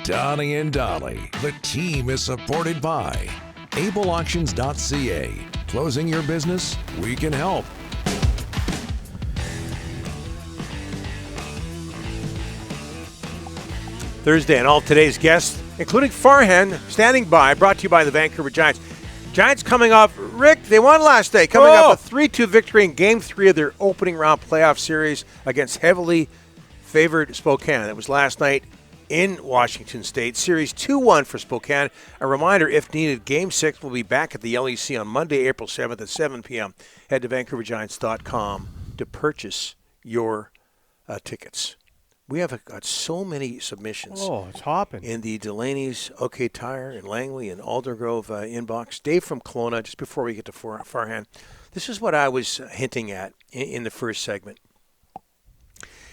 Donnie and Dolly. The team is supported by ableauctions.ca. Closing your business? We can help. Thursday, and all of today's guests, including Farhan, standing by, brought to you by the Vancouver Giants. Giants coming off, Rick, they won last night, coming off a 3-2 victory in Game 3 of their opening round playoff series against heavily favored Spokane. It was last night in Washington State. Series 2-1 for Spokane. A reminder, if needed, Game 6 will be back at the LEC on Monday, April 7th at 7 p.m. Head to VancouverGiants.com to purchase your tickets. We have got so many submissions. Oh, it's hopping. In the Delaney's OK Tire in Langley and Aldergrove inbox. Dave from Kelowna, just before we get to Farhan, this is what I was hinting at in the first segment.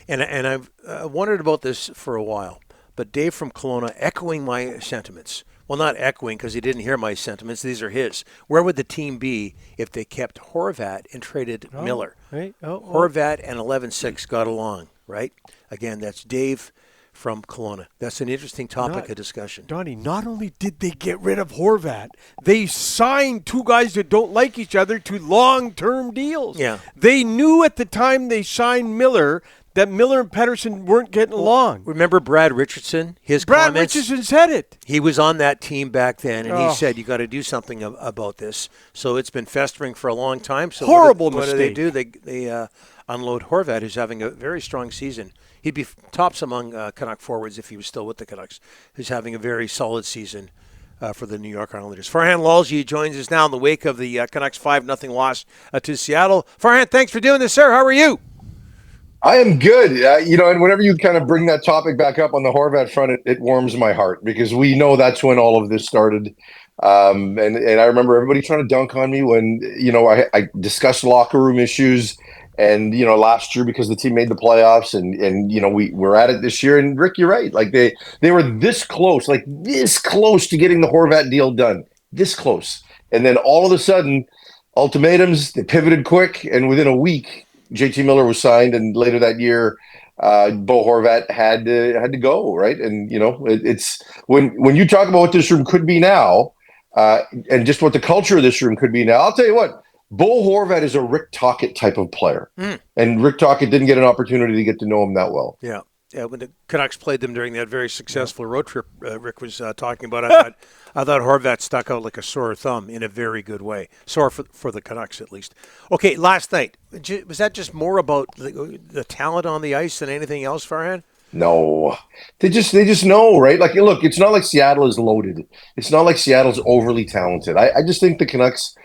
And I've wondered about this for a while. But Dave from Kelowna echoing my sentiments. Well, not echoing because he didn't hear my sentiments. These are his. Where would the team be if they kept Horvat and traded Miller? Right. Horvat and 11-6 got along, right? Again, that's Dave from Kelowna. That's an interesting topic of discussion. Donnie, not only did they get rid of Horvat, they signed two guys that don't like each other to long-term deals. Yeah. They knew at the time they signed Miller that Miller and Pettersson weren't getting along. Remember Brad Richardson? Brad Richardson said it. He was on that team back then, and he said, you got to do something about this. So it's been festering for a long time. So Horrible what mistake. do they do? They unload Horvat, who's having a very strong season. He'd be tops among Canuck forwards if he was still with the Canucks, who's having a very solid season for the New York Islanders. Farhan Lalji joins us now in the wake of the Canucks 5-0 loss to Seattle. Farhan, thanks for doing this, sir. How are you? I am good. And whenever you kind of bring that topic back up on the Horvat front, it warms my heart because we know that's when all of this started. And I remember everybody trying to dunk on me when, I discussed locker room issues and, last year because the team made the playoffs and we're at it this year. And Rick, you're right. Like they were this close to getting the Horvat deal done, this close. And then all of a sudden, ultimatums, they pivoted quick. And within a week, JT Miller was signed, and later that year, Bo Horvat had to go, right? And it's when you talk about what this room could be now, and just what the culture of this room could be now. I'll tell you what, Bo Horvat is a Rick Tocchet type of player, and Rick Tocchet didn't get an opportunity to get to know him that well. Yeah. When the Canucks played them during that very successful road trip Rick was talking about, I thought Horvat stuck out like a sore thumb in a very good way. Sore for the Canucks, at least. Okay, last night, was that just more about the talent on the ice than anything else, Farhan? No, they just know, right? Like, look, it's not like Seattle is loaded. It's not like Seattle's overly talented. I just think the Canucks,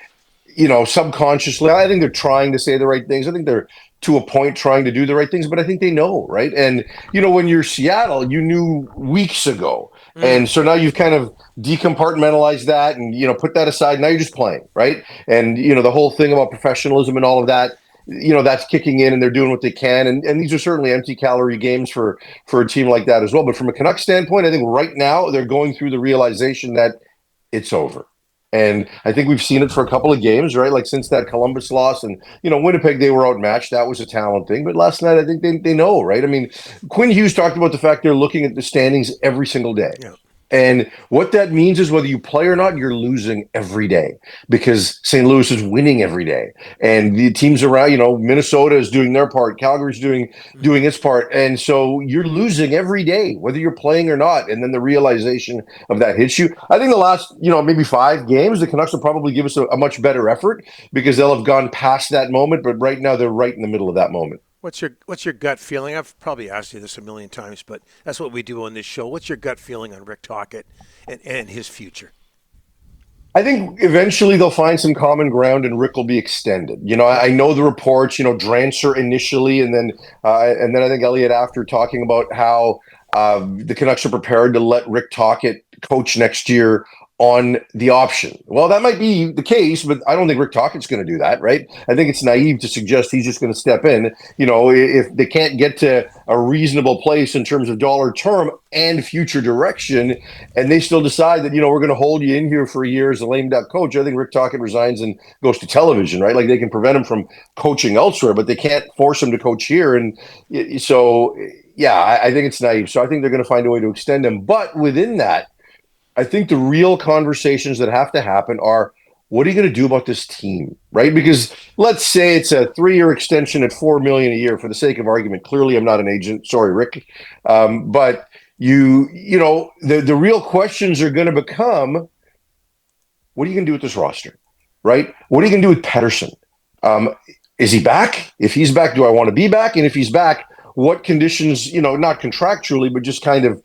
subconsciously, I think they're trying to say the right things. I think they're, to a point, trying to do the right things, but I think they know, right? And, when you're Seattle, you knew weeks ago. And so now you've kind of decompartmentalized that and, put that aside. Now you're just playing, right? And, the whole thing about professionalism and all of that, that's kicking in and they're doing what they can. And these are certainly empty calorie games for a team like that as well. But from a Canucks standpoint, I think right now they're going through the realization that it's over. And I think we've seen it for a couple of games, right? Like since that Columbus loss and, Winnipeg, they were outmatched. That was a talent thing. But last night, I think they know, right? I mean, Quinn Hughes talked about the fact they're looking at the standings every single day. Yeah. And what that means is whether you play or not, you're losing every day because St. Louis is winning every day. And the teams around, Minnesota is doing their part. Calgary's doing its part. And so you're losing every day, whether you're playing or not. And then the realization of that hits you. I think the last, maybe 5 games, the Canucks will probably give us a much better effort because they'll have gone past that moment. But right now they're right in the middle of that moment. What's your gut feeling? I've probably asked you this a million times, but that's what we do on this show. What's your gut feeling on Rick Tocchet and his future? I think eventually they'll find some common ground and Rick will be extended. I know the reports, Drancer initially, and then I think Elliott after talking about how the Canucks are prepared to let Rick Tocchet coach next year on the option. Well, that might be the case, but I don't think Rick Tocchet's going to do that, right? I think it's naive to suggest he's just going to step in. If they can't get to a reasonable place in terms of dollar term and future direction, and they still decide that, we're going to hold you in here for a year as a lame duck coach, I think Rick Tocchet resigns and goes to television, right? Like they can prevent him from coaching elsewhere, but they can't force him to coach here. And so I think it's naive. So I think they're going to find a way to extend him. But within that, I think the real conversations that have to happen are, what are you going to do about this team, right? Because let's say it's a 3-year extension at $4 million a year, for the sake of argument. Clearly, I'm not an agent. Sorry, Rick. But the real questions are going to become, what are you going to do with this roster, right? What are you going to do with Pettersson? Is he back? If he's back, do I want to be back? And if he's back, what conditions, not contractually, but just kind of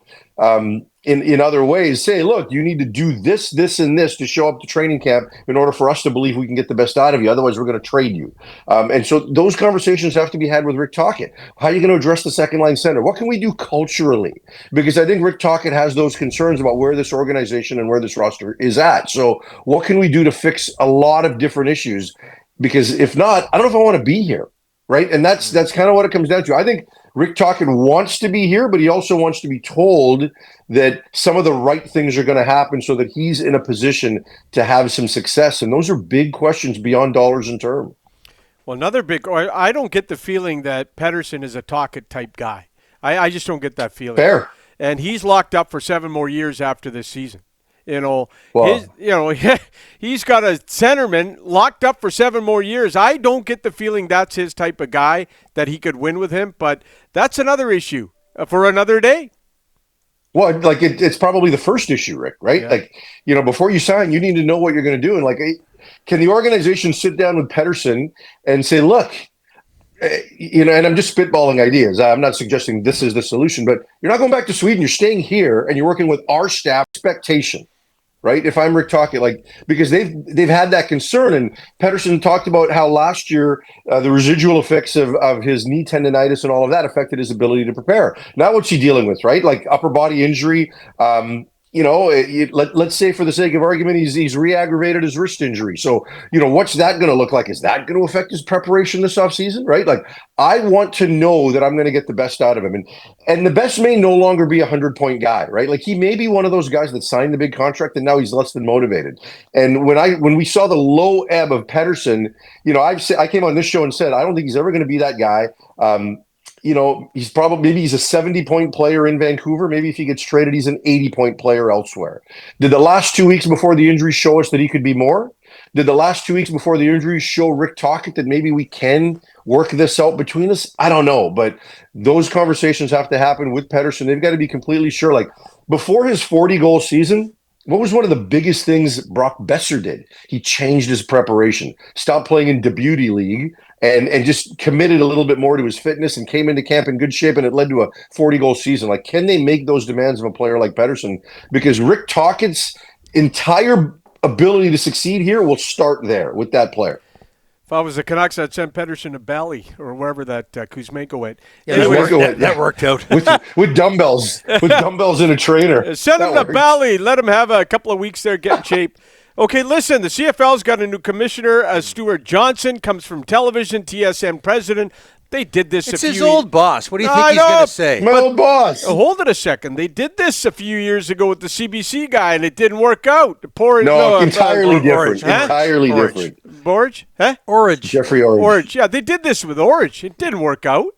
in other ways, say, look, you need to do this, this, and this to show up to training camp in order for us to believe we can get the best out of you. Otherwise, we're going to trade you. And so those conversations have to be had with Rick Tocchet. How are you going to address the second line center? What can we do culturally? Because I think Rick Tocchet has those concerns about where this organization and where this roster is at. So what can we do to fix a lot of different issues? Because if not, I don't know if I want to be here, right? And that's kind of what it comes down to. I think Rick Tocchet wants to be here, but he also wants to be told that some of the right things are going to happen so that he's in a position to have some success. And those are big questions beyond dollars and term. Well, I don't get the feeling that Pettersson is a Tocchet type guy. I just don't get that feeling. Fair. And he's locked up for 7 more years after this season. He's got a centerman locked up for 7 more years. I don't get the feeling that's his type of guy, that he could win with him. But that's another issue for another day. Well, like it's probably the first issue, Rick, right? Yeah. Before you sign, you need to know what you're going to do. And can the organization sit down with Pettersson and say, look, and I'm just spitballing ideas. I'm not suggesting this is the solution, but you're not going back to Sweden. You're staying here and you're working with our staff. Expectation, right? If I'm Rick Tocchet, because they've had that concern, and Pettersson talked about how last year the residual effects of his knee tendonitis and all of that affected his ability to prepare. Now what's he dealing with, right? Like upper body injury. Let's say for the sake of argument, he's re-aggravated his wrist injury. So, what's that going to look like? Is that going to affect his preparation this offseason, right? I want to know that I'm going to get the best out of him. And the best may no longer be a 100-point guy, right? He may be one of those guys that signed the big contract and now he's less than motivated. And when we saw the low ebb of Pettersson, I came on this show and said, I don't think he's ever going to be that guy. He's maybe he's a 70-point player in Vancouver. Maybe if he gets traded, he's an 80-point player elsewhere. Did the last 2 weeks before the injury show us that he could be more? Did the last 2 weeks before the injury show Rick Tocchet that maybe we can work this out between us? I don't know, but those conversations have to happen with Pettersson. They've got to be completely sure. Before his 40-goal season, what was one of the biggest things Brock Besser did? He changed his preparation, stopped playing in the beauty league, and just committed a little bit more to his fitness and came into camp in good shape, and it led to a 40-goal season. Can they make those demands of a player like Pettersson? Because Rick Tocchet's entire ability to succeed here will start there with that player. If I was the Canucks, I'd send Pettersson to Bali or wherever that Kuzmenko went. Yeah, that worked out. with dumbbells. With dumbbells and a trainer. Send him to Bali. Let him have a couple of weeks there, get in shape. Okay, listen, the CFL's got a new commissioner. Stuart Johnson comes from television, TSN president. They did this It's his old boss. What do you think he's going to say? My old boss. Hold it a second. They did this a few years ago with the CBC guy, and it didn't work out. Entirely different. Huh? Entirely different. Borge? Huh? Orage. Jeffrey Orage. Orage. Yeah, they did this with Orage. It didn't work out.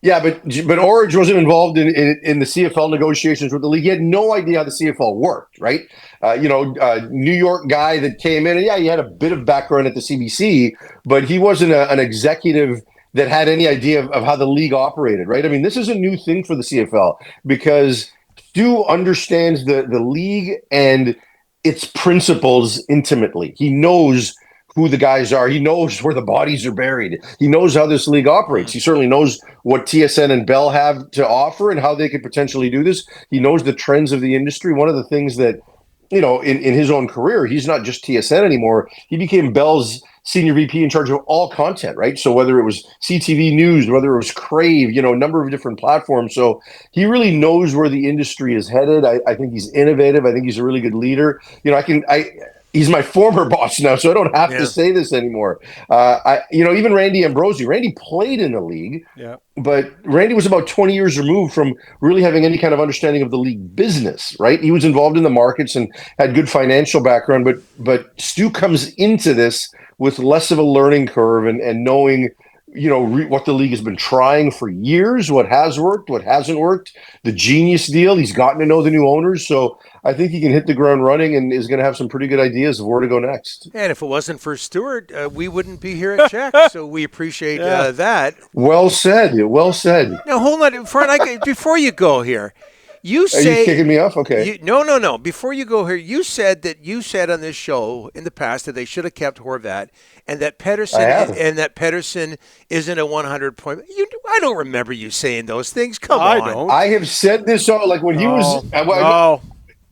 Yeah, but Orage wasn't involved in the CFL negotiations with the league. He had no idea how the CFL worked, right? New York guy that came in, and he had a bit of background at the CBC, but he wasn't an executive that had any idea of how the league operated, right? I mean, this is a new thing for the CFL because Stu understands the league and its principles intimately. He knows who the guys are. He knows where the bodies are buried. He knows how this league operates. He certainly knows what TSN and Bell have to offer and how they could potentially do this. He knows the trends of the industry. One of the things that, in his own career, he's not just TSN anymore. He became Bell's senior VP in charge of all content, right? So whether it was CTV News, whether it was Crave, a number of different platforms. So he really knows where the industry is headed. I think he's innovative. I think he's a really good leader. He's my former boss now, so I don't have to say this anymore. Even Randy Ambrosi. Randy played in the league, but Randy was about 20 years removed from really having any kind of understanding of the league business, right? He was involved in the markets and had good financial background, but Stu comes into this with less of a learning curve and knowing what the league has been trying for years, what has worked, what hasn't worked, the genius deal. He's gotten to know the new owners. So I think he can hit the ground running and is going to have some pretty good ideas of where to go next. And if it wasn't for Stewart, we wouldn't be here at Czech. So we appreciate that. Well said. Well said. Now, hold on. Before you go here, you say... Are you kicking me off? Okay. No. Before you go here, you said on this show in the past that they should have kept Horvat and that Pettersson isn't a 100-point. I don't remember you saying those things. Come on. I don't. I have said this like when he was... No.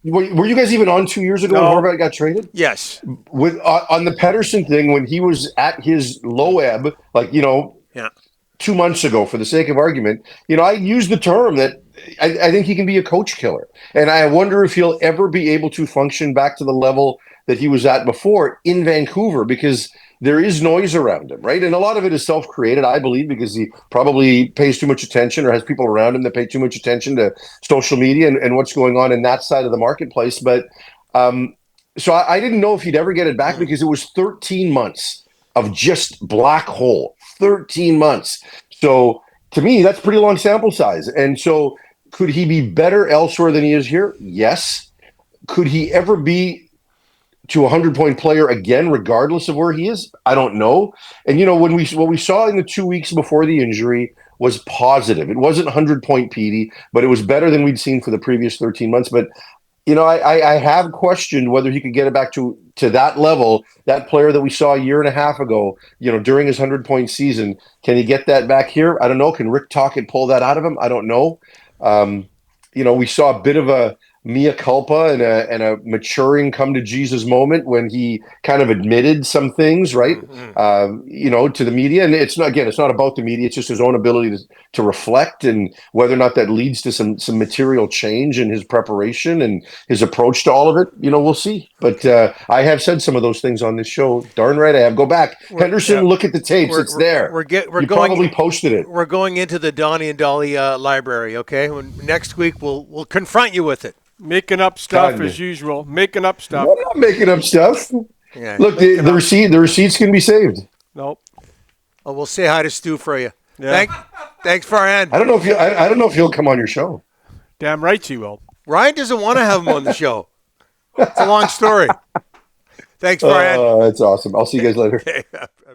Were you guys even on 2 years ago when Horvat got traded? Yes. On the Pettersson thing, when he was at his low ebb, 2 months ago, for the sake of argument, I used the term that I think he can be a coach killer. And I wonder if he'll ever be able to function back to the level that he was at before in Vancouver, because there is noise around him, right? And a lot of it is self-created, I believe, because he probably pays too much attention or has people around him that pay too much attention to social media and what's going on in that side of the marketplace. But so I didn't know if he'd ever get it back, because it was 13 months of just black hole. 13 months. So to me, that's pretty long sample size. And so could he be better elsewhere than he is here? Yes. Could he ever be to a 100-point player again, regardless of where he is? I don't know. And, what we saw in the 2 weeks before the injury was positive. It wasn't 100-point Petey, but it was better than we'd seen for the previous 13 months. But, I have questioned whether he could get it back to that level, that player that we saw a year and a half ago, during his 100-point season. Can he get that back here? I don't know. Can Rick Tocchet pull that out of him? I don't know. We saw a bit of a mea culpa and a maturing come to Jesus moment when he kind of admitted some things, right? To the media. And it's not about the media. It's just his own ability to reflect, and whether or not that leads to some material change in his preparation and his approach to all of it. We'll see. But I have said some of those things on this show. Darn right I have. Go back. Henderson, look at the tapes. It's there. You probably posted it. We're going into the Donnie and Dolly library, okay? Next week we'll confront you with it. Making up stuff as usual. Making up stuff. I'm not making up stuff. Yeah, look, the receipts can be saved. Nope. Oh, we'll say hi to Stu for you. Yeah. Thanks, Farhan. I don't know if he'll come on your show. Damn right he will. Ryan doesn't want to have him on the show. It's a long story. Thanks, Farhan. That's awesome. I'll see you guys later.